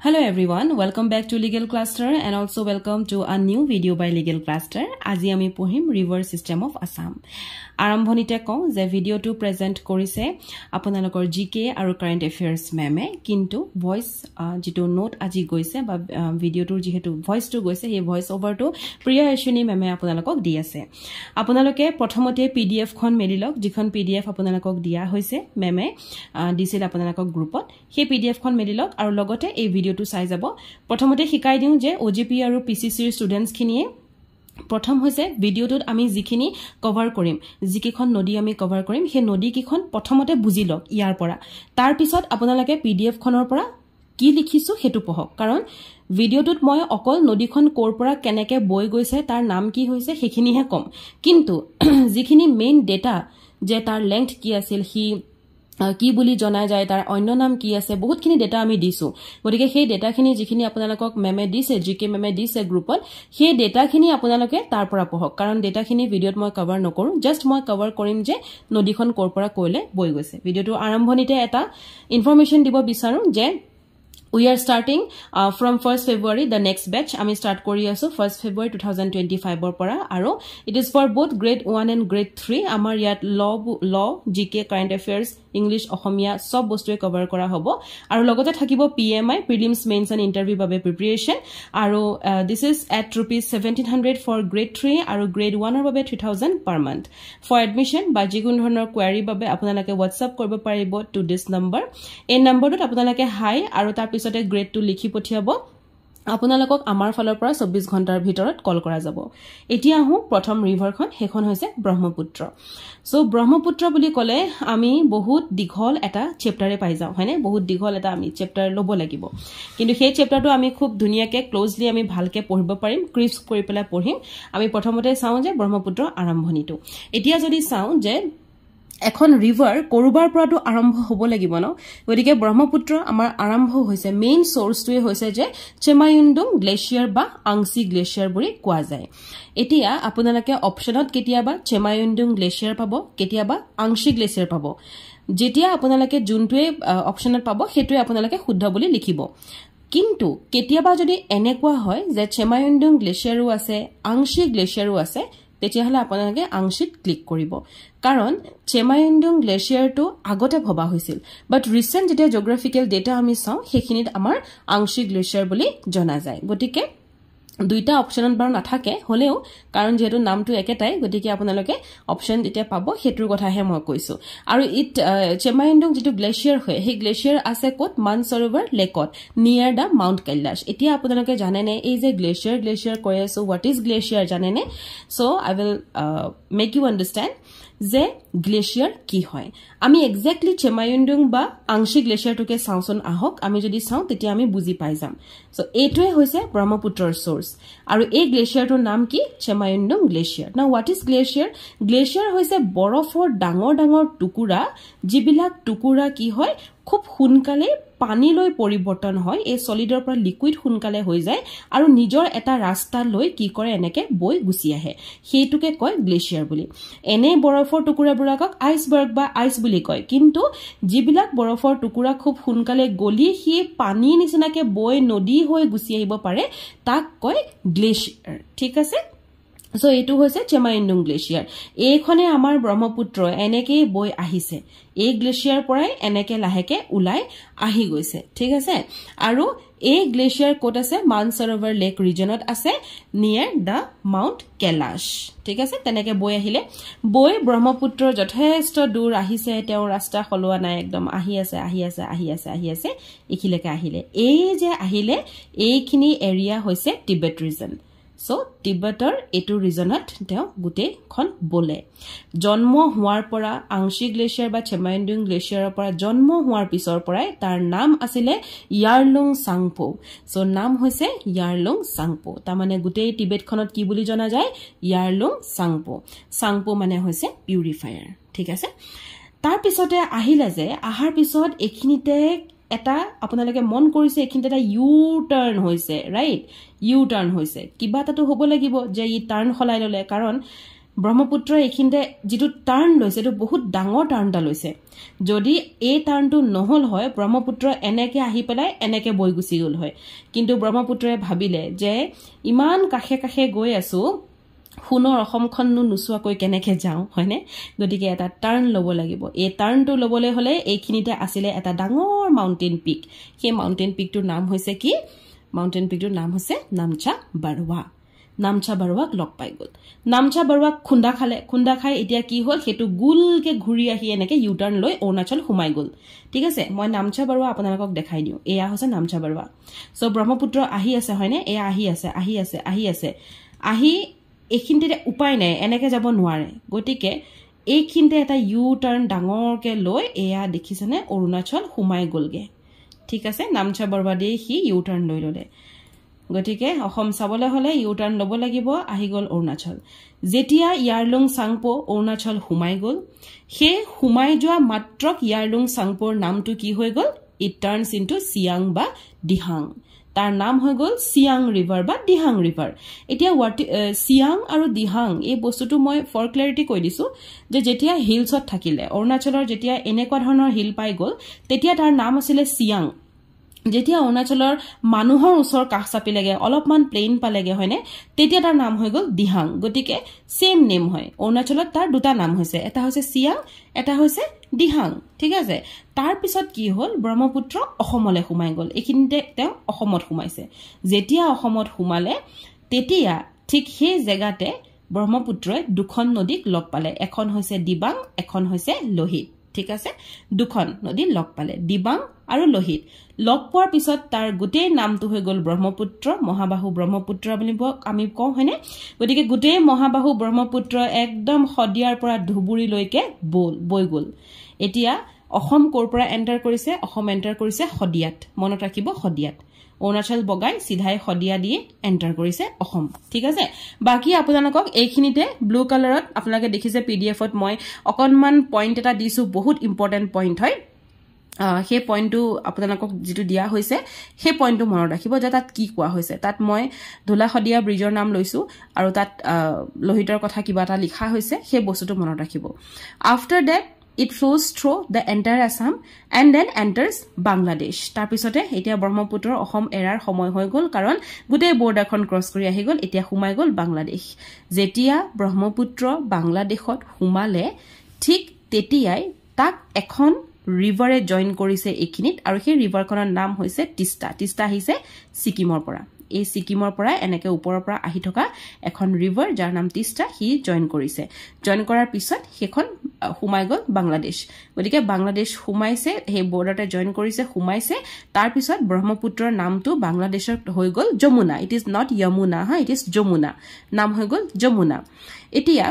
Hello everyone, welcome back to Legal Cluster and also welcome to a new video by Legal Cluster. আজি আমি পঢ়িম River System of Assam. আৰম্ভণিতে কওঁ যে ভিডিওটো প্ৰেজেন্ট কৰিছে আপোনালোকৰ জিকে আৰু কাৰেন্ট এফেয়াৰ্স মেমে কিন্তু ভয়েস যেটো নোট আজি গৈছে বা ভিডিওটোৰ যেহেতু ভয়েসটো গৈছে এই ভয়েস ওভাৰটো প্ৰিয়া এশনী মেমে আপোনালোকক দি আছে আপোনালোকে প্ৰথমতে পিডিএফ খন মেলিলক যিখন পিডিএফ আপোনালোকক দিয়া হৈছে মেমে দিছিল আপোনালোকক গ্ৰুপত সেই পিডিএফ খন মেলিলক আৰু লগতে এই ভিডিওটো চাই যাব প্ৰথমতে শিকাই দিও যে ওজিপি আৰু পিসিসিৰ ষ্টুডেন্টস খিনিয়ে প্ৰথম হৈছে ভিডিওটোত আমি যিখিনি কভাৰ কৰিম যিকিখন নদী আমি কভাৰ কৰিম সেই নদী কিখন প্ৰথমতে বুজি লওক ইয়াৰ পৰা তাৰ পিছত আপোনালোকে পিডিএফ খনৰ পৰা কি লিখিছো হেতু পঢ়ক কাৰণ ভিডিওটোত মই অকল নদীখন কোৰ পৰা কেনেকে বৈ গৈছে তাৰ নাম কি হৈছে হেখিনিহে কম কিন্তু যিখিনি মেইন ডেটা যে তাৰ লেংথ কি আছিল হি কি বুলি জনা যায় তাৰ অন্য নাম কি আছে বহুতখিনি ডেটা আমি দিছো গতিকে সেই ডেটাখিনি যিখিনি আপোনালোকক মেমে দিছে জিকে মেমে দিছে গ্ৰুপত সেই ডেটাখিনি আপোনালোকে তাৰ পৰা পঢ়ক কাৰণ ডেটাখিনি ভিডিওত মই কভাৰ নকৰো জাস্ট মই কভাৰ কৰিম যে নদীখন কোৰ পৰা কইলে বৈ গৈছে ভিডিওটো আৰম্ভণিতে এটা ইনফৰমেশন দিব বিচাৰো যে We are starting from 1st February the next batch ami start kori aso 1st February 2025 or para aro it is for both grade 1 and grade 3 amar yat law gk current affairs english ohomia sob bostue cover kora hobo aru logote thakibo pmi prelims mains and interview babe preparation aro this is at rupees 1700 for grade 3 aru grade 1 or babe 3000 per month for admission ba jigun dhonor query babe apnalake whatsapp koribo paribo to this number এই নম্বৰটোত আপোনালোকে হাই আৰু তাৰ পিছতে grade 2 লিখি পঠিয়াব আপোনালোকক আমাৰ ফালৰ পৰা 24 ঘণ্টাৰ ভিতৰত কল কৰা যাব এতিয়া আহু প্ৰথম ৰিভাৰখন হেখন হৈছে ব্ৰহ্মপুত্ৰ সো ব্ৰহ্মপুত্ৰ বুলি কলে আমি বহুত দীঘল এটা চেপ্টাৰে পাই যাও হয়নে বহুত দীঘল এটা আমি চেপ্টাৰ লব লাগিব কিন্তু সেই চেপ্টাৰটো আমি খুব ধুনিয়াকে ক্লোজলি আমি ভালকে পঢ়িব পাৰিম ক্ৰিস্প কৰি পেলাই পঢ়িম আমি প্ৰথমতে চাও যে ব্ৰহ্মপুত্ৰ আৰম্ভণিটো এতিয়া যদি চাও যে এখন ৰিভাৰ কোৰুবাৰ পৰাটো আৰম্ভ হ'ব লাগিব ন গতিকে ব্ৰহ্মপুত্ৰ আমাৰ আৰম্ভ হৈছে মেইন সোৰ্সটোৱে হৈছে যে চেমায়ুণ্ডুং গ্লেচিয়াৰ বা আংসি গ্লেচিয়াৰ বুলি কোৱা যায় এতিয়া আপোনালোকে অপচনত কেতিয়াবা চেমায়ুণ্ডুং গ্লেচিয়াৰ পাব কেতিয়াবা আংসি গ্লেচিয়াৰ পাব যেতিয়া আপোনালোকে জুনটোৱে অপচনত পাব হেতুৱে আপোনালোকে শুদ্ধ বুলি লিখিব কিন্তু কেতিয়াবা যদি এনেকুৱা হয় যে চেমায়ুণ্ডুং গ্লেচিয়াৰো আছে আংসি গ্লেচিয়াৰো আছে তেতিয়াহলে আপোনালোকে আংশিত ক্লিক কৰিব কাৰণ চেমায়ুণ্ডুং গ্লেচিয়াৰটো আগতে ভবা হৈছিল বাট ৰিসেন্ট যেটা জিওগ্ৰাফিক্যাল ডেটা আমি চাও হেখিনিত আমাৰ আংশিক গ্লেচিয়াৰ বুলি জনা যায় গতিকে দুইটা অপচনত বাৰ নাথাকে হলেও কাৰণ যেহেতু নামটো একেটাই গতিকে আপোনালোকে অপচন যেটা পাব হেতুৰ কথাহে মই কৈছো আৰু ইট চেমায়ুণ্ডুং যেটো গ্লেচিয়াৰ হয় হে গ্লেচিয়াৰ আছে কোট মানসৰোবৰ লেকত নিয়াৰ দা মাউন্ট কৈলাশ এতিয়া আপোনালোকে জানেনে এই যে গ্লেচিয়াৰ কৈ আছো হোৱাট ইজ গ্লেচিয়াৰ জানেনে so I will make you understand যে গ্লেচিয়াৰ কি হয় আমি এক্স্যাক্টলি চেমায়ুণ্ডুং বা আংশিক গ্লেচিয়াৰটোকে চাওচোন আহক আমি যদি চাও তেতিয়া আমি বুজি পাই যাম সো এটোৱে হৈছে ব্ৰহ্মপুত্ৰৰ সোৰ্স আৰু এই গ্লেচিয়াৰটোৰ নাম কি চেমায়ুণ্ডুং গ্লেচিয়াৰ নাও হোৱাট ইজ গ্লেচিয়াৰ হৈছে বৰফৰ ডাঙৰ ডাঙৰ টুকুৰা যিবিলাক টুকুৰা কি হয় খুব হুনকালে পানী লৈ পৰিৱৰ্তন হয় এই সলিডৰ পৰা লিকুইড হুনকালে হৈ যায় আৰু নিজৰ এটা ৰাস্তা লৈ কি কৰে এনেকে বৈ গুছি আহে হেতুকে কয় গ্লেচিয়াৰ বুলি এনে বৰফৰ টুকুৰাবোৰক আইসবাৰ্গ বা আইস বুলি কয় কিন্তু যিবিলাক বৰফৰ টুকুৰা খুব হুনকালে গলি হি পানী নিচিনাকে বৈ নদী হৈ গুছি আহিব পাৰে তাক কয় গ্লেচিয়াৰ ঠিক আছে সো এটো হৈছে চেমায়ুণ্ডুং গ্লেচিয়াৰ এইখনে আমাৰ ব্ৰহ্মপুত্ৰ এনেকে বৈ আহিছে এই গ্লেচিয়াৰ পৰাই এনেকে লাহেকে উলাই আহি গৈছে ঠিক আছে আৰু এই গ্লেচিয়াৰ কোট আছে মানসৰোবৰ লেক ৰিজনত আছে নিয়াৰ দা মাউন্ট কৈলাশ ঠিক আছে তেনেকে বৈ আহিলে বৈ ব্ৰহ্মপুত্ৰ যথেষ্ট দূৰ আহিছে তেও ৰাস্তা খলোৱা নাই একদম আহি আছে ইখিলেকে আহিলে এই যে আহিলে এইখিনি এৰিয়া হৈছে টিবেট ৰিজন সো টিবেটৰ এটো ৰিজনত তেও গুটেখন বলে জন্ম হোৱাৰ পৰা আংশি গ্লেচিয়াৰ বা চেমায়ুণ্ডুং গ্লেচিয়াৰৰ পৰা জন্ম হোৱাৰ পিছৰ পৰাই তাৰ নাম আছিলে ইয়াৰলুং সাংপো সো নাম হৈছে ইয়াৰলুং সাংপো তাৰ মানে গুটে টিবেটখনত কি বুলি জনা যায় ইয়াৰলুং সাংপো মানে হৈছে পিউৰিফায়াৰ ঠিক আছে তাৰ পিছতে আহিলে যে আহাৰ পিছত এখিনিতে এটা আপোনালোকে মন কৰিছে এখিনিতে এটা ইউ টাৰ্ন হৈছে ৰাইট ইউ টাৰ্ন হৈছে কিবা তাতো হ'ব লাগিব যে ই টাৰ্ন খলাই ললে কাৰণ ব্ৰহ্মপুত্ৰ এইখিনিতে যেটো টাৰ্ণ লৈছে এটো বহুত ডাঙৰ টাৰ্ণটা লৈছে যদি এই টাৰ্ণটো নহল হয় ব্ৰহ্মপুত্ৰ এনেকে আহি পেলাই এনেকে বৈ গুচি গল হয় কিন্তু ব্ৰহ্মপুত্ৰয়ে ভাবিলে যে ইমান কাখে কাখে গৈ আছো হুনৰ অসমখননো নুসুৱাকৈ কেনেকে যাও হয়নে গতিকে এটা টাৰ্ণ লব লাগিব এই টাৰ্ণটো লবলৈ হলে এইখিনিতে আছিলে এটা ডাঙৰ মাউন্টেন পিক সেই মাউন্টেন পিকটোৰ নাম হৈছে কি মাউন্টেন পিকটোৰ নাম হৈছে নামচা বাৰৱা নামচা বাৰৱাক লগ পাই গল নামচা বাৰৱাক খুন্দা খাই এতিয়া কি হল হেতু গুলকে ঘুৰি আহি এনেকে ইউ টাৰ্ণ লৈ অৰুণাচল সোমাই গল ঠিক আছে মই নামচা বাৰৱা আপোনালোকক দেখাই দিও এয়া হৈছে নামচা বাৰৱা সো ব্ৰহ্মপুত্ৰ আহি আছে হয়নে এয়া আহি আছে এইখিনিতে উপায় নাই এনেকে যাব নোৱাৰে গতিকে এইখিনিতে এটা ইউ টাৰ্ণ ডাঙৰকে লৈ এয়া দেখিছেনে অৰুণাচল সোমাই গলগে ঠিক আছে নামচা বাৰৱা দি হি ইউ টাৰ্ণ লৈ ললে গতিকে অসম চাবলে হলে ইউ টাৰ্ণ লব লাগিব আহি গল অৰুণাচল যেতিয়া ইয়াৰলুং সাংপো অৰুণাচল সোমাই গল হে সোমাই যোৱা মাত্ৰক ইয়াৰলুং সাংপোৰ নামটো কি হৈ গল ইট টাৰ্নস ইনটু সিয়াং বা দিহাং তাৰ নাম হৈ গল সিয়াং ৰিভাৰ বা দিহাং ৰিভাৰ এতিয়া সিয়াং আৰু দিহাং এই বস্তুটো মই ফৰ ক্লাৰিটি কৈ দিছো যে যেতিয়া হিলছত থাকিলে অৰুণাচলৰ যেতিয়া এনেকুৱা ধৰণৰ হিল পাই গল তেতিয়া তাৰ নাম আছিল সিয়াং যেতিয়া অৰুণাচলৰ মানুহৰ ওচৰ কাষ চাপি লাগে অলপমান প্লেন পালেগে হয়নে তেতিয়া তাৰ নাম হৈ গল দিহাং গতিকে সেম নেম হয় অৰুণাচলত তাৰ দুটা নাম হৈছে এটা হৈছে সিয়াং এটা হৈছে দিহাং ঠিক আছে তাৰ পিছত কি হল ব্ৰহ্মপুত্ৰ অসমলে সোমাই গল এইখিনিতে তেওঁ অসমত সোমাইছে যেতিয়া অসমত সোমালে তেতিয়া ঠিক সেই জায়গাতে ব্ৰহ্মপুত্ৰই দুখন নদীক লগ পালে এখন হৈছে দিবাং এখন হৈছে লোহিত ঠিক আছে দুখন নদী লগ পালে দিবাং আৰু লোহিত লগ পোৱাৰ পিছত তাৰ গোটেই নামটো হৈ গল ব্ৰহ্মপুত্ৰ মহাবাহু ব্ৰহ্মপুত্ৰ বুলি আমি কওঁ হয়নে গতিকে গোটেই মহাবাহু ব্ৰহ্মপুত্ৰ একদম সদিয়াৰ পৰা ধুবুৰী লৈকে বৈ গল এতিয়া অসম কোৰ পৰা এন্টাৰ কৰিছে অসম এন্টাৰ কৰিছে সদিয়াত মনত ৰাখিব সদিয়াত অৰুণাচল বগাই সিধাই সদিয়া দিয়ে এন্টাৰ কৰিছে অসম ঠিক আছে বাকি আপোনালোকক এইখিনিতে ব্লু কালাৰত আপোনালোকে দেখিছে পিডিএফত মই অকনমান পইণ্ট এটা দিছো বহুত ইম্পৰ্টেন্ট পইণ্ট হয় সেই পইণ্টটো আপোনালোকক যেটো দিয়া হৈছে সেই পইণ্টটো মনত ৰাখিব যে তাত কি কোৱা হৈছে তাত মই ধুলা সদিয়া ব্ৰিজৰ নাম লৈছো আৰু তাত লোহিতৰ কথা কিবা এটা লিখা হৈছে সেই বস্তুটো মনত ৰাখিব after that it flows through the entire Assam and then enters Bangladesh তাৰ পিছতে এতিয়া ব্ৰহ্মপুত্ৰৰ অসম এৰাৰ সময় হৈ গল কাৰণ গোটেই বৰ্ডাৰখন ক্ৰছ কৰি আহি গল এতিয়া সোমাই গল বাংলাদেশ যেতিয়া ব্ৰহ্মপুত্ৰ বাংলাদেশত সোমালে ঠিক তেতিয়াই তাক এখন ৰিভাৰে জয়েন কৰিছে এইখিনিত আৰু সেই ৰিভাৰখনৰ নাম হৈছে তিস্তা আহিছে সিকিমৰ পৰা এই সিকিমৰ পৰা এনেকে ওপৰৰ পৰা আহি থকা এখন ৰিভাৰ যাৰ নাম তিস্তা হি জয়েন কৰিছে জয়েন কৰাৰ পিছত হেখন সোমাই গল বাংলাদেশ গতিকে বাংলাদেশ সোমাইছে হে বৰ্ডাৰতে জয়েন কৰিছে সোমাইছে তাৰ পিছত ব্ৰহ্মপুত্ৰৰ নামটো বাংলাদেশত হৈ গল Jamuna it is not Jamuna হা ইট ইজ যমুনা নাম হৈ গল যমুনা এতিয়া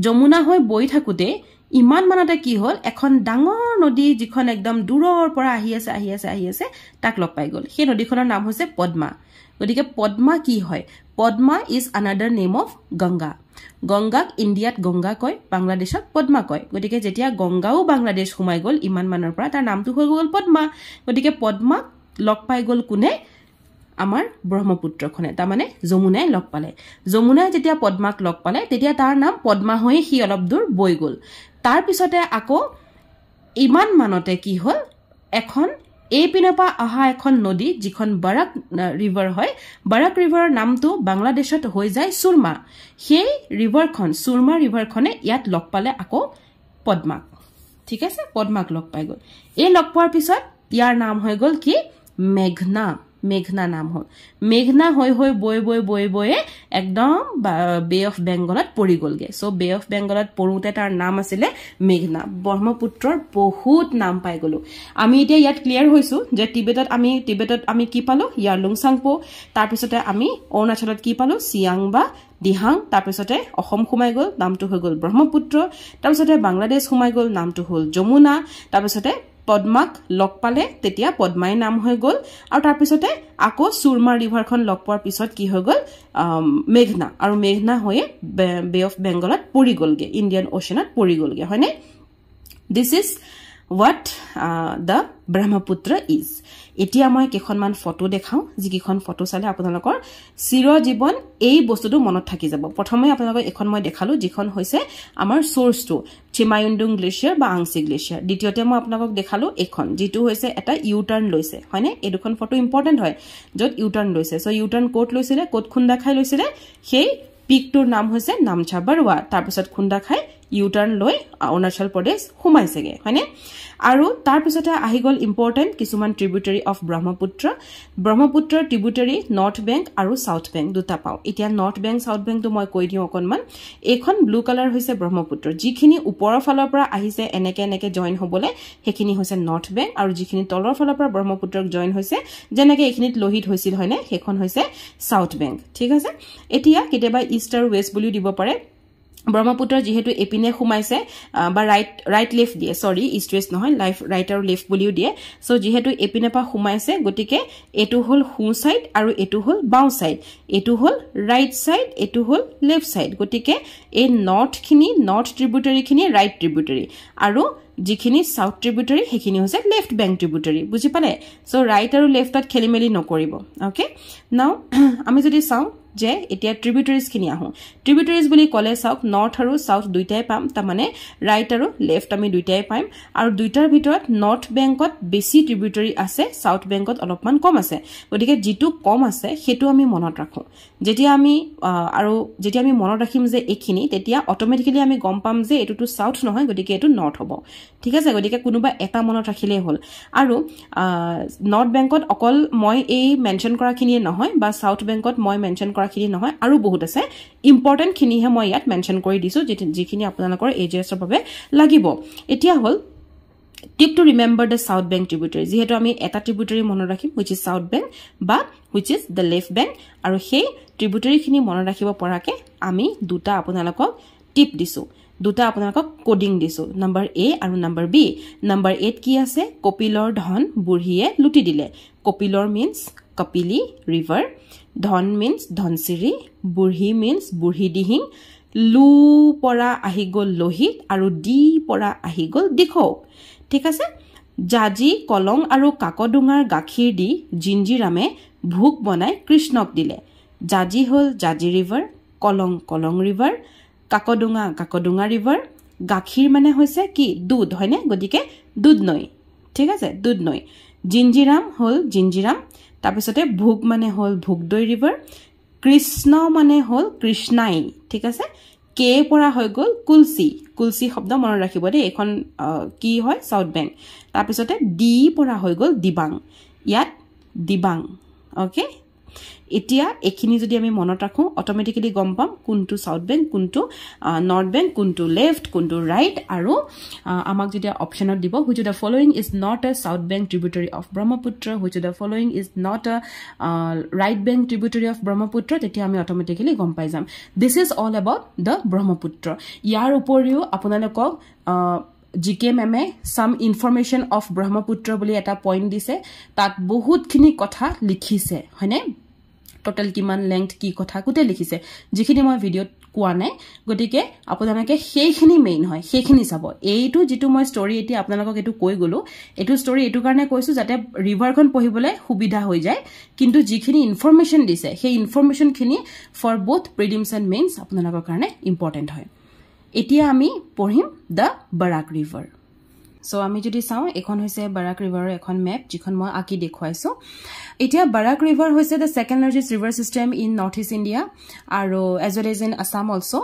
যমুনা হৈ বৈ থাকুতে ইমান মানতে কি হল এখন ডাঙৰ নদী যিখন একদম দূৰৰ পৰা আহি আছে তাক লগ পাই গল সেই নদীখনৰ নাম হৈছে পদ্মা গতিকে পদ্মা কি হয় Padma is another name of Ganga গংগাক ইণ্ডিয়াত গংগা কয় বাংলাদেশত পদ্মা কয় গতিকে যেতিয়া গংগাও বাংলাদেশ সোমাই গল ইমান মানৰ পৰা তাৰ নামটো হৈ গল পদ্মা গতিকে পদ্মা লগ পাই গল কোনে আমাৰ ব্ৰহ্মপুত্ৰখনে তাৰ মানে যমুনাই লগ পালে যমুনাই যেতিয়া পদ্মাক লগ পালে তেতিয়া তাৰ নাম পদ্মা হৈ হি অলপ দূৰ বৈ গল তাৰ পিছতে আকৌ ইমান মানতে কি হল এখন এই পিনপা আহা এখন নদী যিখন বাৰাক ৰিভাৰ হয় বাৰাক ৰিভাৰৰ নামটো বাংলাদেশত হৈ যায় সুৰমা সেই ৰিভাৰখন সুৰমা ৰিভাৰখনে ইয়াত লগ পালে আকৌ পদ্মাক ঠিক আছে পদ্মাক লগ পাই গল এই লগ পোৱাৰ পিছত ইয়াৰ নাম হৈ গল কি মেঘনা নাম হল মেঘনা হৈ বৈ একদম বে অফ বেংগলত পৰি গলগে সো বে অফ বেংগলত পৰুতে তাৰ নাম আছিল মেঘনা ব্ৰহ্মপুত্ৰৰ বহুত নাম পাই গলো আমি এতিয়া ইয়াত ক্লিয়াৰ হৈছো যে টিবেটত আমি কি পালো ইয়াৰলুং সাংপো তাৰ পিছতে আমি অৰুণাচলত কি পালো সিয়াং বা দিহাং তাৰ পিছতে অসম সোমাই গল নামটো হৈ গল ব্ৰহ্মপুত্ৰ তাৰ পিছতে বাংলাদেশ সোমাই গল নামটো হল যমুনা তাৰ পিছতে পদ্মাক লগ পালে তেতিয়া পদ্মাই নাম হৈ গল আৰু তাৰ পিছতে আকৌ সুৰমা ৰিভাৰখন লগ পোৱাৰ পিছত কি হৈ গল মেঘনা আৰু মেঘনা হৈ বে অফ বেংগলত পৰি গলগে ইণ্ডিয়ান ওশানত পৰি গলগে হয়নে this is what the Brahmaputra is এতিয়া মই কেখনমান ফটো দেখাও যিকিখন ফটো চালে আপোনালোকৰ চিৰজীৱন এই বস্তুটো মনত থাকি যাব প্ৰথমে আপোনালোকক এখন মই দেখালো যিখন হৈছে আমাৰ সোৰ্সটো চিমায়ুণ্ডুং গ্লেচিয়াৰ বা আংছি গ্লেচিয়াৰ দ্বিতীয়তে মই আপোনালোকক দেখালো এখন যেটো হৈছে এটা ইউ টাৰ্ন লৈছে হয়নে এই দুখন ফটো ইম্পৰ্টেন্ট হয় যত ইউ টাৰ্ন লৈছে সো ইউ টাৰ্ন কোট লৈছিলে কোট খুন্দা খাই লৈছিলে সেই পিকটোৰ নাম হৈছে নামচা বৰুৱা তাৰ পিছত খুন্দা খাই ইউ টাৰ্ন লৈ অৰুণাচল প্ৰদেশ হুমাইছেগে হয়নে আৰু তাৰ পিছতে আহি গল ইম্পৰ্টেন্ট কিছুমান ট্ৰিবিউটাৰি অফ ব্ৰহ্মপুত্ৰ ট্ৰিবিউটাৰি নৰ্থ বেংক আৰু সাউথ বেংক দুটা পাও এতিয়া নৰ্থ বেংক সাউথ বেংক তো মই কৈ দিও অকনমান এখন ব্লু কালাৰ হৈছে ব্ৰহ্মপুত্ৰ যিখিনি ওপৰৰ ফালৰ পৰা আহিছে এনেকে জয়েন হ'বলে হেখিনি হৈছে নৰ্থ বেংক আৰু যিখিনি তলৰ ফালৰ পৰা ব্ৰহ্মপুত্ৰক জয়েন হৈছে যেনেকে এখিনিত লোহিত হৈছিল হয়নে হেখন হৈছে সাউথ বেংক ঠিক আছে এতিয়া কেতিয়াবা ইষ্ট আৰু ওয়েষ্ট বুলিও দিব পাৰে ব্ৰহ্মপুত্ৰ যেহেতু এপিনে খুমাইছে বা ৰাইট লেফট দিয়ে সৰি ইষ্ট ওয়েষ্ট নহয় ৰাইট আৰু লেফট বুলিও দিয়ে সো যেহেতু এপিনে পা খুমাইছে গটিকে এটু হল হু সাইড আৰু এটু হল বাও সাইড এটু হল ৰাইট সাইড এটু হল লেফট সাইড গটিকে এই নৰ্থ ট্ৰিবিউটাৰি খিনি ৰাইট ট্ৰিবিউটাৰি আৰু যিখিনি সাউথ ট্ৰিবিউটাৰি হেখিনি হৈছে লেফট বেংক ট্ৰিবিউটাৰি বুজি পালে সো ৰাইট আৰু লেফটত খেলিমেলি নকৰিব ওকে নাও আমি যদি চাও যে এতিয়া ট্ৰিবিউটাৰিজ খিনি আহো ট্ৰিবিউটাৰিজ বুলি কলে চাওক নৰ্থ আৰু সাউথ দুইটাই পাম তা মানে ৰাইট আৰু লেফট আমি দুইটাই পাম আৰু দুইটাৰ ভিতৰত নৰ্থ বেংকত বেছি ট্ৰিবিউটাৰি আছে সাউথ বেংকত অলপমান কম আছে গতিকে যেটো কম আছে হেতু আমি মনত ৰাখো যেতিয়া আমি মনত ৰাখিম যে এখিনি তেতিয়া অটোমেটিক্যালি আমি গম পাম যে এটুটো সাউথ নহয় গতিকে এটু নৰ্থ হ'ব ঠিক আছে গতিকে কোনোবা এটা মনত ৰাখিলে হ'ল আৰু নৰ্থ বেংকত অকল মই এই মেনশন কৰা খিনিয়ে নহয় বা সাউথ বেংকত মই মেনশন কৰা খিনি নহয় আৰু বহুত আছে ইম্পৰ্টেন্ট খিনিহে মই ইয়াত মেনশন কৰি দিছো যিখিনি আপোনালোকৰ এজেছৰ বাবে লাগিব এতিয়া হ'ল tip to remember the south bank tributary যেহেতু আমি এটা ট্ৰিবিউটাৰি মনত ৰাখিম হুইচ ইজ সাউথ বেংক বা which is the left bank আৰু সেই ট্ৰিবিউটাৰি খিনি মনত ৰাখিব পৰাকে আমি দুটা আপোনালোকক টিপ দিছো দুটা আপোনালোকক কোডিং দিছো নম্বৰ এ আৰু নম্বৰ বি নম্বৰ 8 কি আছে কপিলৰ ধন বুঢ়ীয়ে লুটি দিলে কপিলৰ মিন্স কপিলি ৰিভাৰ ধন মিন্স ধনচিৰি বুঢ়ী মিন্স বুঢ়ী দিহিং লু পৰা আহি গল লোহিত আৰু ডি পৰা আহি গল দিখৌ ঠিক আছে জাজি কলং আৰু কাকডুঙাৰ গাখীৰ দি জিঞ্জিৰামে ভুক বনাই কৃষ্ণক দিলে জাজি হল জাজি ৰিভাৰ কলং ৰিভাৰ কাকডুঙা ৰিভাৰ গাখীৰ মানে হৈছে কি দুধ হয়নে গতিকে দুধ নৈ ঠিক আছে দুধ নৈ জিঞ্জিৰাম হল জিঞ্জিৰাম তাৰপিছতে ভুক মানে হল ভুকদৈ ৰিভাৰ কৃষ্ণ মানে হল কৃষ্ণাই ঠিক আছে কে পৰা হৈ গল কুলসি শব্দ মনত ৰাখিব দে এখন কি হয় সাউথ বেংক তাৰপিছতে ডি পৰা হৈ গল দিবাং ইয়াত দিবাং ওকে এতিয়া এখিনি যদি আমি মনত ৰাখো অটোমেটিক্যালি গম পাম কোনটো সাউথ বেংক কোনটো নৰ্থ বেংক কোনটো লেফট কোনটো ৰাইট আৰু আমাক যদি অপচনত দিব which of the following is not a south bank tributary of brahmaputra which of the following is not a right bank tributary of brahmaputra তেতিয়া আমি অটোমেটিক্যালি গম পাই যাম this is all about the brahmaputra ইয়াৰ উপৰিও আপোনালোকক জিকে মেমে some information of brahmaputra বুলি এটা পইণ্ট দিছে তাত বহুতখিনি কথা লিখিছে হয়নে টোটাল কিমান লেংথ কি কথা কুতে লিখিছে যিখিনি মই ভিডিওত কোৱা নাই গতিকে আপোনালোকে সেইখিনি মেইন হয় সেইখিনি চাব এইটো যেটো মই ষ্টৰী এটি আপোনালোকক এটো কৈ গলো এটো ষ্টৰী এটো কাৰণে কৈছো যাতে ৰিভাৰখন পঢ়িবলে সুবিধা হৈ যায় কিন্তু যিখিনি ইনফৰমেশন দিছে সেই ইনফৰমেশন খিনি for both prelims and mains আপোনালোকৰ কাৰণে ইম্পৰ্টেন্ট হয় এতিয়া আমি পঢ়িম দা বাৰাক ৰিভাৰ সো আমি যদি চাও এখন হৈছে বাৰাক ৰিভাৰৰ এখন মেপ যিখন মই আকি দেখুৱাইছো এতিয়া বাৰাক ৰিভাৰ হৈছে the second largest river system in northeast India আৰু as well as in Assam also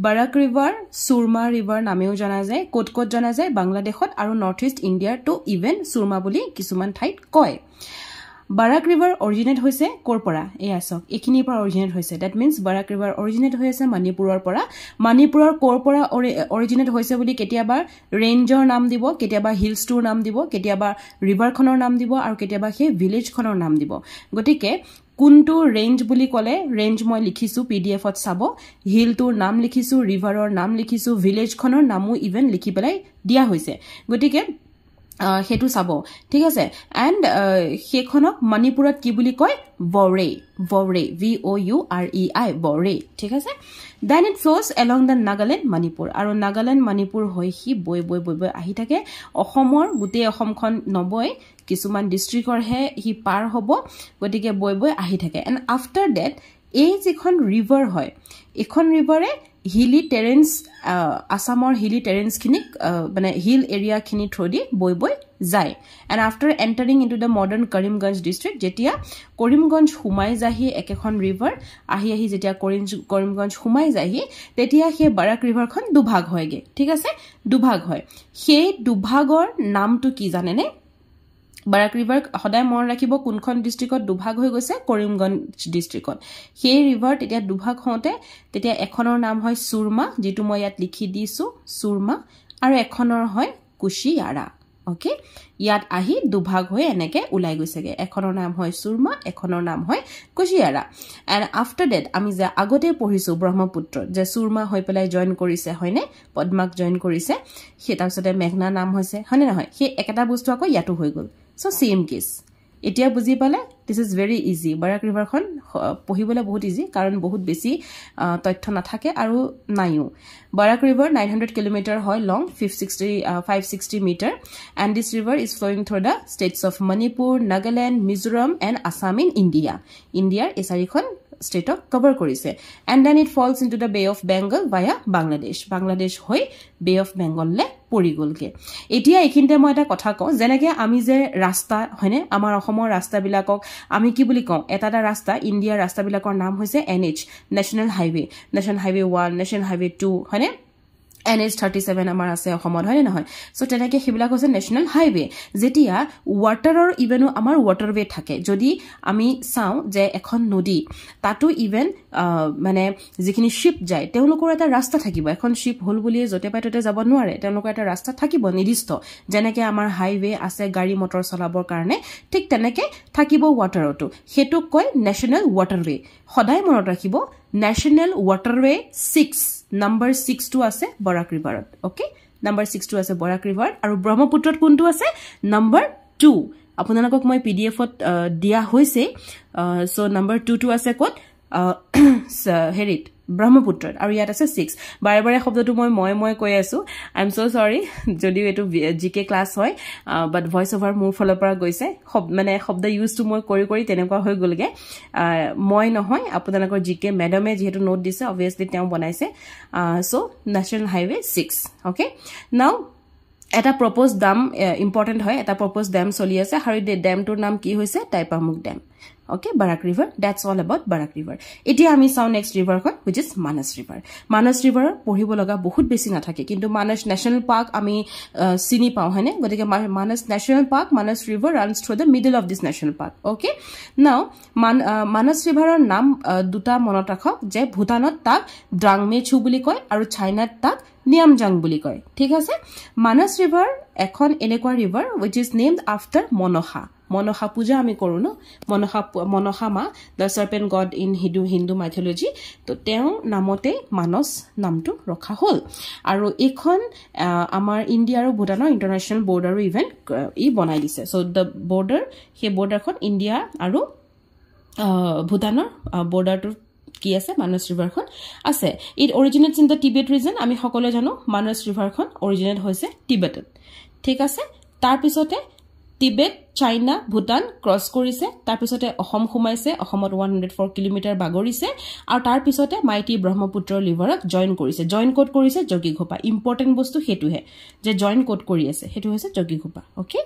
Barack river Surma river নামেও জনা যায় কোট জনা যায় বাংলাদেশত আৰু নৰ্থইষ্ট ইণ্ডিয়াৰ তো ইভেন সুৰমা বুলি কিছুমান ঠাইত কয় বাৰাক ৰিভাৰ অৰিজিনেট হৈছে কৰপৰা এই আসক এখিনি পৰা অৰিজিনেট হৈছে that means Barack river originate হৈছে মণিপুৰৰ পৰা মণিপুৰৰ কৰপৰা অৰিজিনেট হৈছে বুলি কেতিয়াবা ৰেঞ্জৰ নাম দিব কেতিয়াবা হিলছ টুৰ নাম দিব কেতিয়াবা ৰিভাৰখনৰ নাম দিব আৰু কেতিয়াবা সেই ভিলেজখনৰ নাম দিব গতিকে কোনটো ৰেঞ্জ বুলি কলে ৰেঞ্জ মই লিখিছো পিডিএফত চাব হিলটোৰ নাম লিখিছো ৰিভাৰৰ নাম লিখিছো ভিলেজখনৰ নামও ইভেন লিখি পেলাই দিয়া হৈছে গতিকে হেতু চাব ঠিক আছে এন্ড হেখনক মণিপুৰত কি বুলি কয় বৰে VOUREI বৰে ঠিক আছে then it flows along the Nagaland Manipur আৰু Nagaland Manipur হৈ হি বৈ আহি থাকে অসমৰ গুটে অসমখন নবৈ কিছুমান ডিস্ট্ৰিক্টৰ হে হি পাৰ হ'ব গটিকে বৈ আহি থাকে and after that এই যিখন ৰিভাৰ হয় এখন ৰিভাৰে হিলি টেৰেন্স আসামৰ হিলি টেৰেন্স খিনিক মানে হিল এৰিয়া খিনি থ্ৰদি বৈ যায় and after entering into the modern Karimganj district jetia Karimganj humai jahi ekekhon river ahi jetia Karimganj humai jahi tetia he Barak river khon dubhag hoyge thik ase dubhag hoy he dubhagor naam tu ki janene Barak river hoday mon rakhibo kunkhon districtot dubhag hoy goise Karimganj districtot he river tetia dubhag hote tetia ekhonor naam hoy Surma jitu moi yat likhi disu Surma aru ekhonor hoy Kushiara okay ইয়াত আহি দুভাগ হৈ এনেকে উলাই গৈছেগে এখনৰ নাম হয় সুৰমা এখনৰ নাম হয় কুশিয়াৰা and after that আমি যে আগতে পঢ়িছো ব্ৰহ্মপুত্ৰ যে সুৰমা হৈ পেলাই জয়েন কৰিছে হয়নে পদ্মাক জয়েন কৰিছে সেই তাৰছতে মেঘনা নাম হৈছে হয়নে নহয় সেই একটা বস্তু আকৌ ইয়াটো হৈ গল সো সেম কেস এতিয়া বুজি পালে this is very easy Barack river খন পঢ়িবলে বহুত ইজি কাৰণ বহুত বেছি তথ্য নাথাকে আৰু নাইও বাৰাক ৰিভাৰ 900 কিলোমিটাৰ হয় লং 560 metre and this river is flowing through the states of Manipur Nagaland Mizoram and Assam in India এই চাৰিখন state of cover কৰিছে and then it falls into the Bay of Bengal via Bangladesh হৈ Bay of Bengal le পৰি গলগে এতিয়া এখিনতে মই এটা কথা কওঁ যেনেকে আমি যে ৰাস্তা হয়নে আমাৰ অসমৰ ৰাস্তা বিলাকক আমি কি বুলি কওঁ এটা ৰাস্তা ইণ্ডিয়াৰ ৰাস্তা বিলাকৰ নাম হৈছে NH National Highway 1 National Highway 2 হয়নে NH37 আমাৰ আছে অসমত হয় নহয় সো তেনেকে হিবিলাক হৈছে ন্যাশনাল হাইৱে যেতিয়া ওয়াটাৰৰ ইভেনো আমাৰ ওয়াটাৰৱে থাকে যদি আমি চাও যে এখন নদী তাতো ইভেন মানে যিখিনি শিপ যায় তেওঁলোকৰ এটা ৰাস্তা থাকিব এখন শিপ হল বুলি জতে পাইতে যাব নোৱাৰে তেওঁলোকৰ এটা ৰাস্তা থাকিব নিৰ্দিষ্ট যেনেকে আমাৰ হাইৱে আছে গাড়ী মটৰ চলাবৰ কাৰণে ঠিক তেনেকে থাকিব ওয়াটাৰটো হেতু কয় ন্যাশনাল ওয়াটাৰৱে সদায় মনত ৰাখিব National Waterway 6 number 6 to ase Barak River okay number 6 to ase Barak River aru Brahmaputra kuntu ase number 2 apunalok moi PDF ot dia hoise so number 2 to ase kot herit Brahmaputra aru yat ase 6 bare bare shobdotu moi koi asu I am so sorry jodi etu GK class hoy but voice over মোৰ ফলৰ পৰা গৈছে মানে শব্দ use to মই কৰি তেনেকুৱা হৈ গলগে মই নহয় আপোনালোকৰ GK ম্যাডামে যেহেতু নোট দিছে obviously তেওঁ বনাইছে so National Highway 6 okay now এটা প্ৰপ'জ ড্যাম ইম্পৰ্টেন্ট হয় এটা প্ৰপ'জ ড্যাম চলি আছে আৰু এই ড্যামটোৰ নাম কি হৈছে টাইপামুক dam okay Barak River that's all about Barak River এতিয়া আমি চাও নেক্সট ৰিভাৰ খন which is Manas River পঢ়িব লগা বহুত বেছি না থাকে কিন্তু Manas National Park আমি চিনি পাও হয়নে গতিকে Manas National Park Manas River runs through the middle of this national park okay now Manas River ৰ নাম দুটা মনত ৰাখক যে ভুটানত তাক ড্ৰাংমেচু বুলি কয় আৰু চাইনাত তাক নিয়ামজাং বুলি কয় ঠিক আছে Manas River এখন এনেকুৱা river which is named after Monoha puja ami koru no Monoha ma the serpent god in Hindu mythology to teo namote Manas namtu rokha hol aru ekhon amar India aru Bhutan international border event e banai dise so the border he border khon India aru Bhutan border to কি আছে Manas River খন আছে it originates in the Tibet region আমি সকলো জানো Manas River খন originate হৈছে টিবেটত ঠিক আছে তাৰ পিছতে টিবেট চাইনা ভুটান ক্ৰস কৰিছে তাৰ পিছতে অসম খুমাইছে অসমত 104 কিলোমিটাৰ বাগৰিছে আৰু তাৰ পিছতে মাইটি ব্ৰহ্মপুত্ৰ ৰিভাৰক জয়েন কোড কৰিছে জগিঘোপা ইম্পৰ্টেন্ট বস্তু হেতু হে যে জয়েন কোড কৰি আছে হেতু হৈছে জগিঘোপা ওকে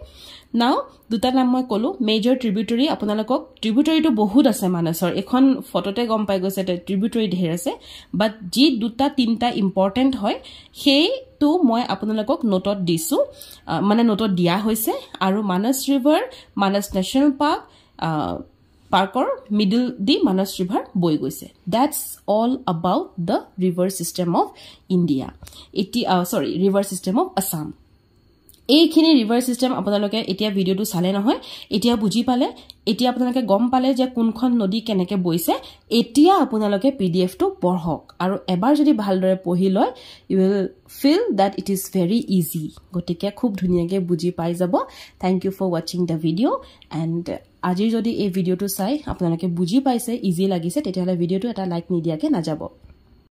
নাও দুটা নাম মই কলো মেজৰ ট্ৰিবিউটৰি আপোনালোকক ট্ৰিবিউটৰিটো বহুত আছে মানসৰ এখন ফটোতে গম পাই গৈছে ট্ৰিবিউটৰি ঢেৰ আছে বাট যি দুটা তিনটা ইম্পৰ্টেন্ট হয় সেই তো মই আপোনালোকক নোটত দিছো মানে নোটত দিয়া হৈছে আৰু Manas River Manas National Park parkor middle di Manas River boi goise that's all about the river system of India river system of Assam এইখিনি ৰিভাৰ সিস্টেম আপোনালোকে এতিয়া ভিডিওটো চালে নহয় এতিয়া বুজি পালে এতিয়া আপোনালোকে গম পালে যে কোনখন নদী কেনেকৈ বৈছে এতিয়া আপোনালোকে পিডিএফ টো পঢ়ক আৰু এবাৰ যদি ভালদৰে পঢ়ি লয় you will feel that it is very easy গতিকে খুব ধুনীয়াকৈ বুজি পাই যাব thank you for watching the video and আজি যদি এই ভিডিওটো চাই আপোনালোকে বুজি পাইছে ইজি লাগিছে তেতিয়াহলে ভিডিওটো এটা লাইক নিদিয়াকে নাযাব